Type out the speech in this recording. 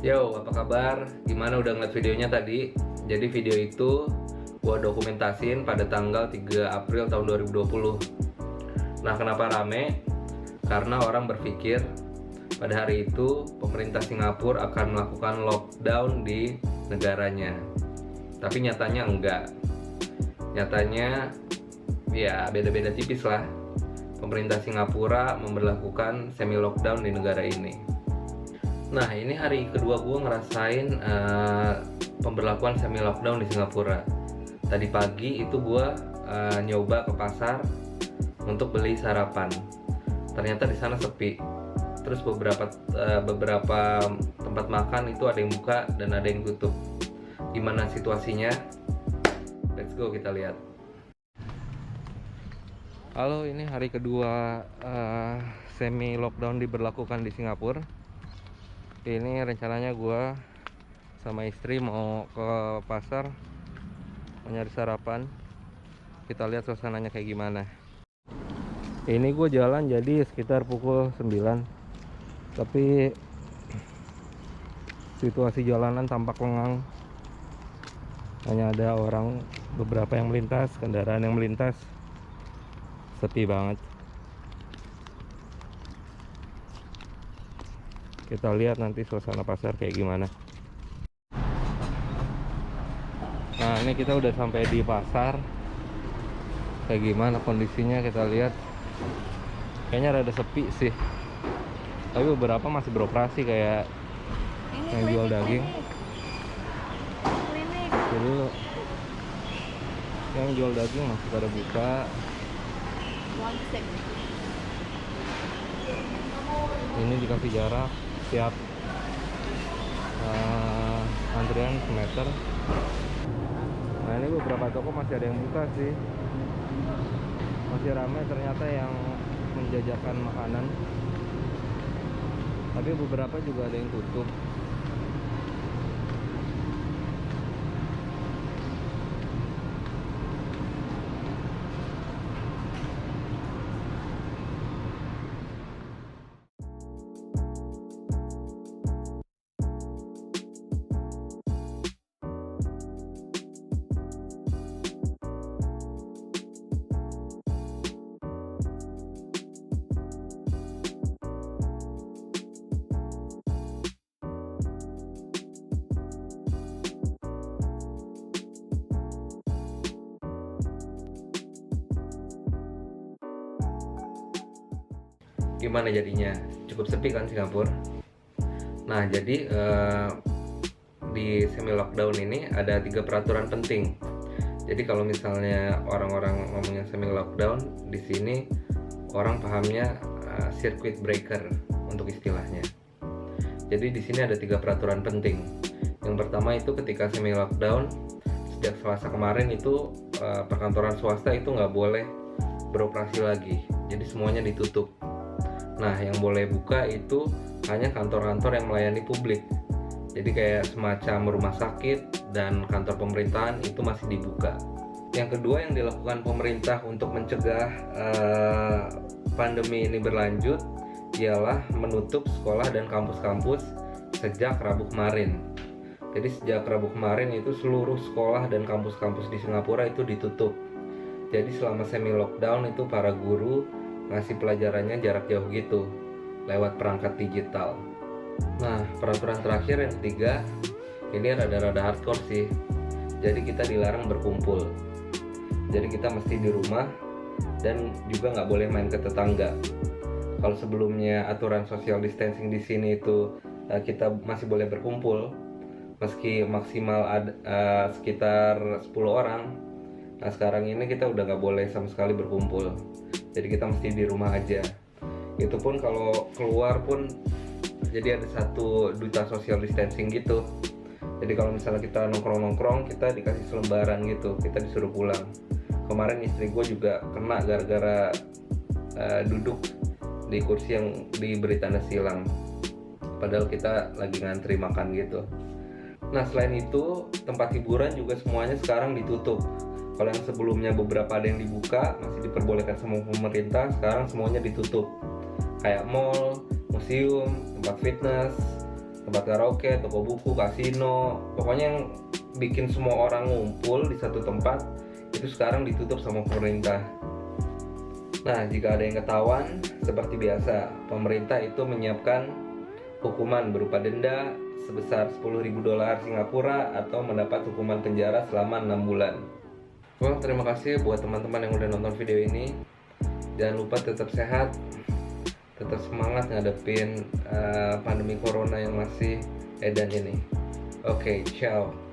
Yo, apa kabar? Gimana udah ngeliat videonya tadi? Jadi video itu gua dokumentasin pada tanggal 3 April tahun 2020. Nah, kenapa rame? Karena orang berpikir pada hari itu pemerintah Singapura akan melakukan lockdown di negaranya. Tapi nyatanya enggak. Nyatanya ya beda-beda tipis lah. Pemerintah Singapura memberlakukan semi lockdown di negara ini. Nah, ini hari kedua gue ngerasain pemberlakuan semi lockdown di Singapura. Tadi pagi itu gue nyoba ke pasar untuk beli sarapan. Ternyata di sana sepi. Terus beberapa tempat makan itu ada yang buka dan ada yang tutup. Gimana situasinya? Let's go, kita lihat. Halo, ini hari kedua semi lockdown diberlakukan di Singapura. Ini rencananya gue sama istri mau ke pasar mau nyari sarapan. Kita lihat suasananya kayak gimana. Ini gue jalan jadi sekitar pukul 9, tapi situasi jalanan tampak lengang. Hanya ada orang beberapa yang melintas, kendaraan yang melintas. Sepi banget. Kita lihat nanti suasana pasar kayak gimana. Nah, ini kita udah sampai di pasar. Kayak gimana kondisinya kita lihat. Kayaknya rada sepi sih. Tapi beberapa masih beroperasi kayak Ini yang jual daging. Klinik. Jadi yang jual daging masih pada buka. Ini dikasih jarak siap antrian semeter. Nah, ini beberapa toko masih ada yang buka sih, masih ramai ternyata yang menjajakan makanan, tapi beberapa juga ada yang tutup. Gimana jadinya? Cukup sepi kan Singapura? Nah, jadi di semi lockdown ini ada 3 peraturan penting. Jadi kalau misalnya orang-orang ngomongnya semi lockdown, di sini orang pahamnya circuit breaker untuk istilahnya. Jadi di sini ada 3 peraturan penting. Yang pertama itu ketika semi lockdown, sejak Selasa kemarin itu perkantoran swasta itu nggak boleh beroperasi lagi. Jadi semuanya ditutup. Nah, yang boleh buka itu hanya kantor-kantor yang melayani publik. Jadi kayak semacam rumah sakit dan kantor pemerintahan itu masih dibuka. Yang kedua yang dilakukan pemerintah untuk mencegah pandemi ini berlanjut ialah menutup sekolah dan kampus-kampus sejak Rabu kemarin. Jadi sejak Rabu kemarin itu seluruh sekolah dan kampus-kampus di Singapura itu ditutup. Jadi selama semi lockdown itu para guru ngasih pelajarannya jarak jauh gitu lewat perangkat digital. Nah, peraturan terakhir yang ketiga ini rada-rada hardcore sih. Jadi kita dilarang berkumpul. Jadi kita mesti di rumah dan juga nggak boleh main ke tetangga. Kalau sebelumnya aturan social distancing di sini itu kita masih boleh berkumpul meski maksimal sekitar 10 orang. Nah, sekarang ini kita udah nggak boleh sama sekali berkumpul. Jadi kita mesti di rumah aja. Itu pun kalau keluar pun jadi ada satu duta social distancing gitu. Jadi kalau misalnya kita nongkrong-nongkrong, kita dikasih selembaran gitu, kita disuruh pulang. Kemarin istri gue juga kena gara-gara duduk di kursi yang diberi tanda silang. Padahal kita lagi ngantri makan gitu. Nah, selain itu tempat hiburan juga semuanya sekarang ditutup. Kalau yang sebelumnya beberapa ada yang dibuka, masih diperbolehkan sama pemerintah, sekarang semuanya ditutup. Kayak mall, museum, tempat fitness, tempat karaoke, toko buku, kasino, pokoknya yang bikin semua orang ngumpul di satu tempat itu sekarang ditutup sama pemerintah. Nah, jika ada yang ketahuan, seperti biasa, pemerintah itu menyiapkan hukuman berupa denda sebesar 10.000 dolar Singapura atau mendapat hukuman penjara selama 6 bulan. Well, terima kasih buat teman-teman yang udah nonton video ini. Jangan lupa tetap sehat, tetap semangat ngadepin pandemi corona yang masih edan ini. Oke, ciao.